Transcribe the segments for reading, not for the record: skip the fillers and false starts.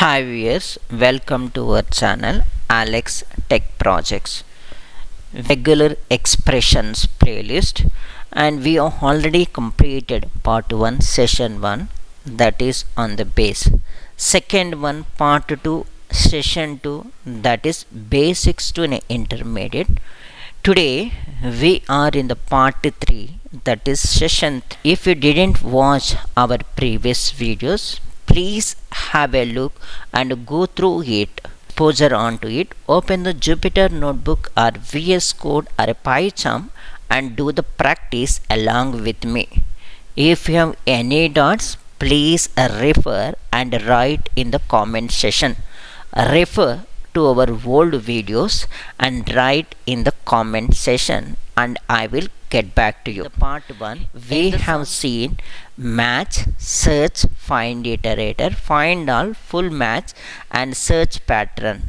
Hi viewers, welcome to our channel Alex Tech Projects regular expressions playlist, and we have already completed part 1 session 1, that is on the base. Second one part 2 session 2, that is basics to an intermediate. Today we are in the part 3, that is session 3. If you didn't watch our previous videos, please have a look and go through it, exposure onto it. Open the Jupyter notebook or VS Code or a PyCharm and do the practice along with me. If you have any doubts, please refer and write in the comment section. Refer to our old videos and write in the comment section, and I will get back to you. The part 1 we have seen match, search, find iterator, find all, full match, and search pattern,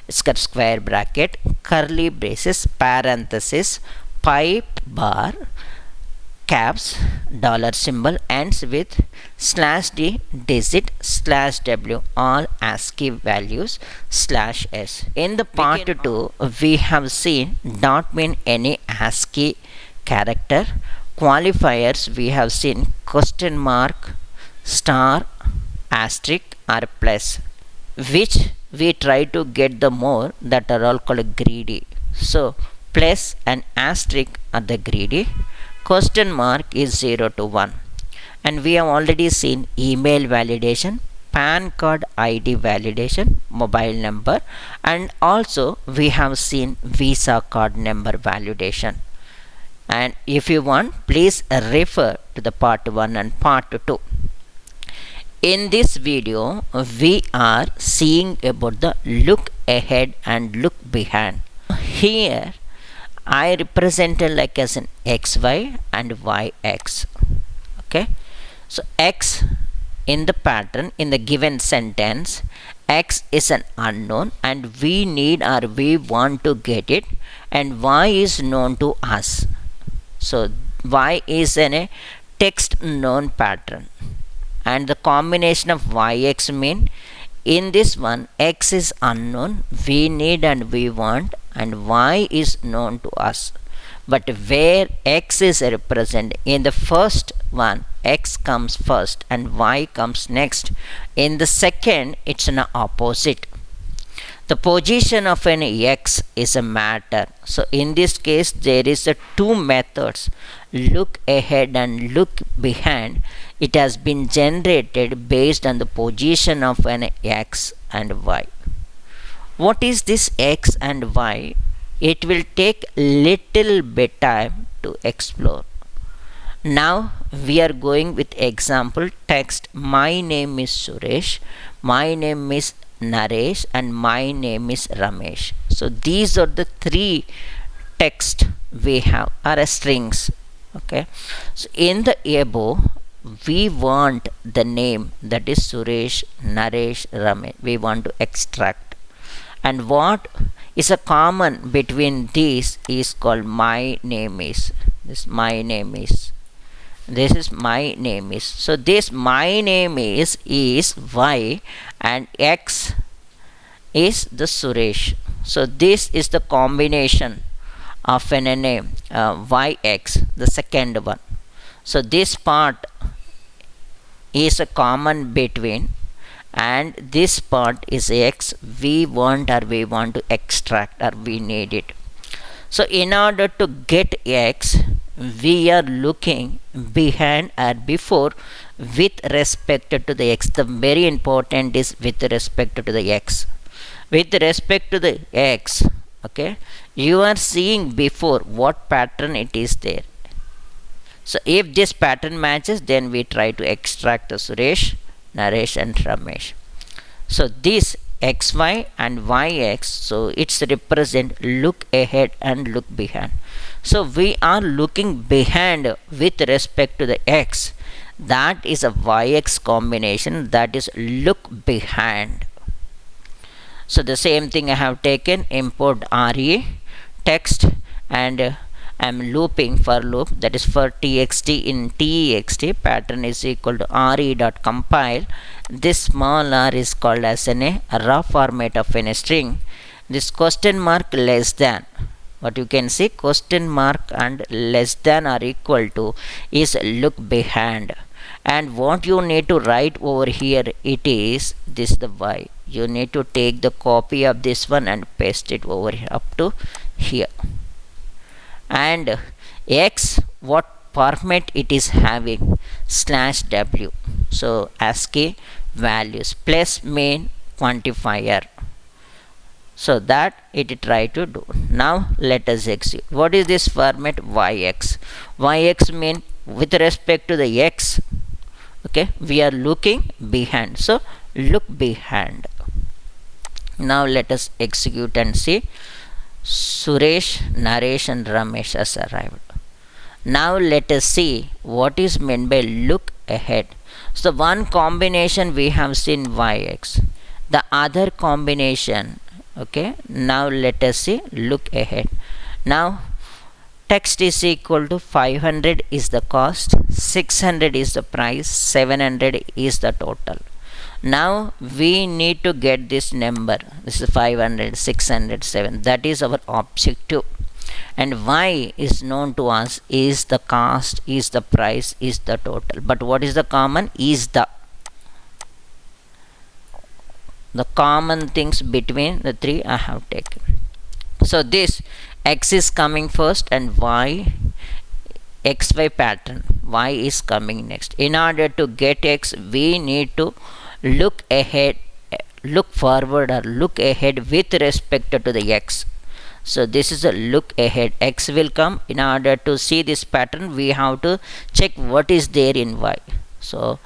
square bracket, curly braces, parenthesis, pipe bar, caps, dollar symbol, ends with /d, digit, /w, all ASCII values, /s. In the part 2 we have seen dot mean any ASCII character. Qualifiers we have seen question mark, star, asterisk or plus, which we try to get the more, that are all called greedy. So plus and asterisk are the greedy. Question mark is 0 to 1. And we have already seen email validation, PAN card ID validation, mobile number, and also we have seen Visa card number validation. And if you want, please refer to the part 1 and part 2. In this video, we are seeing about the look ahead and look behind. Here, I represented like as an xy and yx. Okay, so x in the pattern in the given sentence, x is an unknown and we need or we want to get it, and y is known to us. So y is a text known pattern, and the combination of yx mean in this one x is unknown, we need and we want, and y is known to us. But where x is represented in the first one, x comes first and y comes next. In the second, it's an opposite. The position of an x is a matter. So in this case, there is a two methods, look ahead and look behind. It has been generated based on the position of an x and y. What is this x and y? It will take little bit time to explore. Now we are going with example text. My name is Suresh, my name is Naresh, and my name is Ramesh. So these are the three text we have, are strings. Okay, so in the above we want the name, that is Suresh, Naresh, Ramesh, we want to extract, and what is a common between these is called my name is. This my name is, this is my name is. So this my name is y, and x is the Suresh. So this is the combination of a name yx, the second one. So this part is a common between, and this part is x, we want or we want to extract or we need it. So in order to get x, we are looking behind or before with respect to the x. The very important is with respect to the x. With respect to the x, okay, you are seeing before what pattern it is there. So if this pattern matches, then we try to extract the Suresh, Naresh and Ramesh. So this xy and yx, so it's represent look ahead and look behind. So we are looking behind with respect to the x. That is a yx combination, that is look behind. So the same thing I have taken, import re text, and I'm looping for loop, that is for txt in text, pattern is equal to re.compile. This small r is called as a raw format of a string. This question mark less than, what you can see, question mark and less than or equal to is look behind. And what you need to write over here, it is this the y. You need to take the copy of this one and paste it over here up to here. And x, what format it is having, /w. So ASCII values plus main quantifier, so that it try to do. Now let us execute. What is this format? Yx. Yx mean with respect to the x, okay, we are looking behind, so look behind. Now let us execute and see. Suresh, Naresh and Ramesh has arrived. Now let us see what is meant by look ahead. So one combination we have seen yx, the other combination, okay, now let us see look ahead. Now text is equal to 500 is the cost, 600 is the price, 700 is the total. Now we need to get this number. This is 500, 600, 7. That is our objective. And y is known to us is the cost, is the price, is the total. But what is the common? Is the common things between the three I have taken. So this x is coming first and y, xy pattern, y is coming next. In order to get x, we need to look ahead, look forward or look ahead with respect to the x. So this is a look ahead. X will come. In order to see this pattern, we have to check what is there in y. So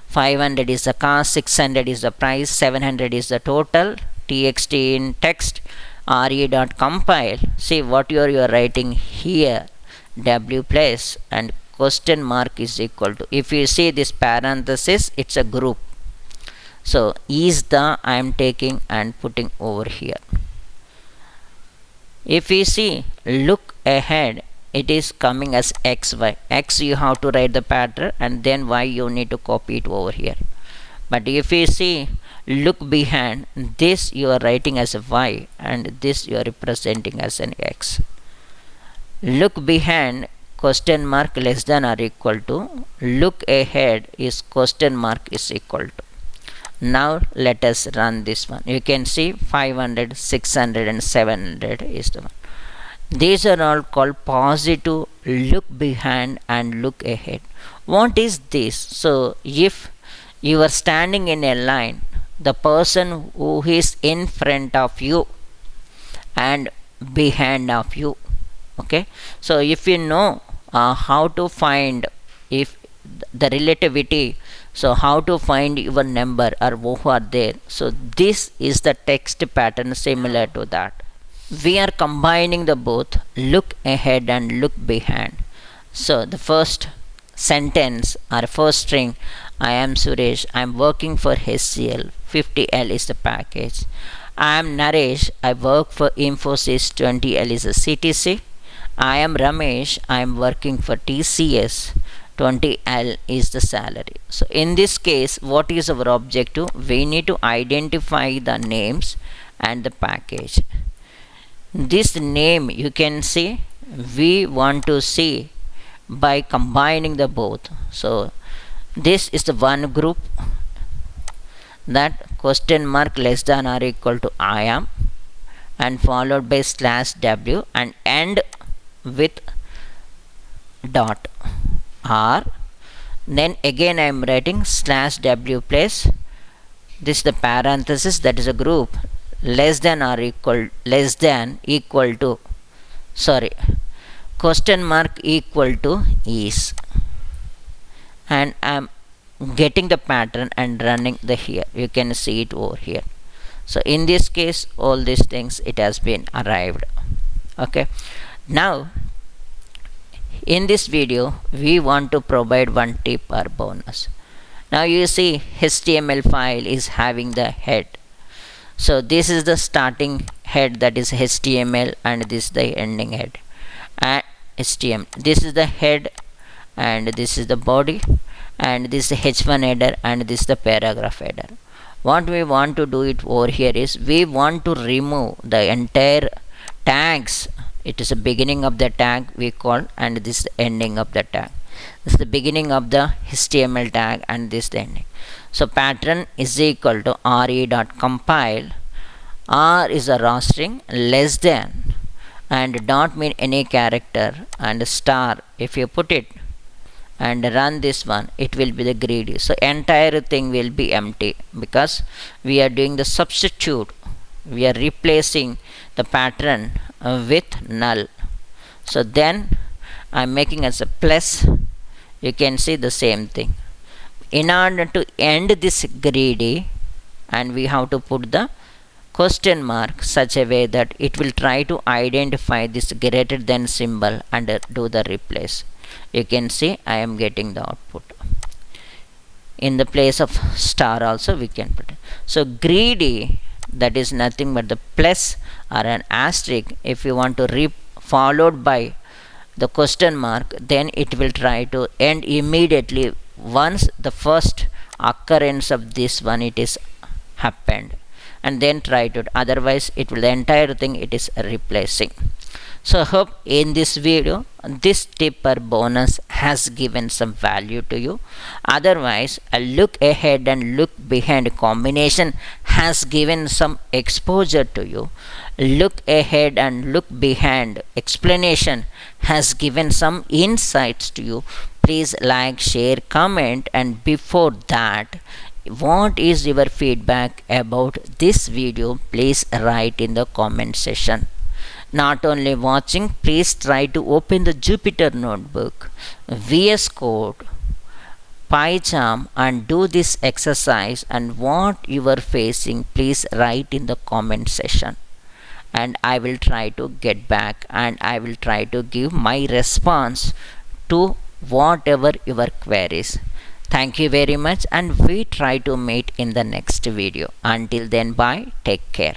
500 is the cost, 600 is the price, 700 is the total. Txt in text, re.compile. See what you are writing here, w plus and question mark is equal to. If you see this parenthesis, it's a group. So is the I am taking and putting over here. If we see look ahead, it is coming as xy. X you have to write the pattern and then y you need to copy it over here. But if we see look behind, this you are writing as a y and this you are representing as an x. Look behind, question mark less than or equal to. Look ahead is question mark is equal to. Now let us run this one. You can see 500, 600 and 700 is the one. These are all called positive look behind and look ahead. What is this? So if you are standing in a line, the person who is in front of you and behind of you, okay, so if you know how to find if the relativity, so how to find your number or who are there, so this is the text pattern similar to that. We are combining the both look ahead and look behind. So the first sentence or first string, I am Suresh, I am working for HCL, 50L is the package. I am Naresh, I work for Infosys, 20L is the CTC. I am Ramesh, I am working for TCS, 20L is the salary. So in this case, what is our objective? We need to identify the names and the package. This name you can see, we want to see by combining the both. So this is the one group, that question mark less than or equal to I am and followed by /w and end with dot r. Then again I am writing /w plus this the parenthesis, that is a group, less than or equal to sorry, question mark equal to is, and I am getting the pattern and running the here. You can see it over here. So in this case, all these things it has been arrived. Okay, now in this video we want to provide one tip or bonus. Now you see HTML file is having the head. So this is the starting head, that is HTML, and this is the ending head. And HTML. This is the head and this is the body and this is the h1 header and this is the paragraph header. What we want to do it over here is we want to remove the entire tags. It is the beginning of the tag we call and this is the ending of the tag. This is the beginning of the HTML tag and this is the ending. So pattern is equal to re.compile. R is a raw string, less than, and dot mean any character, and star if you put it and run this one, it will be the greedy. So entire thing will be empty because we are doing the substitute. We are replacing the pattern with null. So then I'm making as a plus. You can see the same thing. In order to end this greedy, and we have to put the question mark such a way that it will try to identify this greater than symbol and do the replace. You can see I am getting the output. In the place of star also we can put it. So greedy, that is nothing but the plus or an asterisk. If you want to followed by the question mark, then it will try to end immediately once the first occurrence of this one it is happened, and then try to, otherwise it will, the entire thing it is replacing. So I hope in this video this tip or bonus has given some value to you. Otherwise a look ahead and look behind combination has given some exposure to you. Look ahead and look behind explanation has given some insights to you. Please like, share, comment, and before that, what is your feedback about this video? Please write in the comment section. Not only watching, please try to open the Jupyter notebook, VS Code, PyCharm, and do this exercise, and what you are facing please write in the comment section, and I will try to get back and I will try to give my response to whatever your queries. Thank you very much, and we try to meet in the next video. Until then, bye, take care.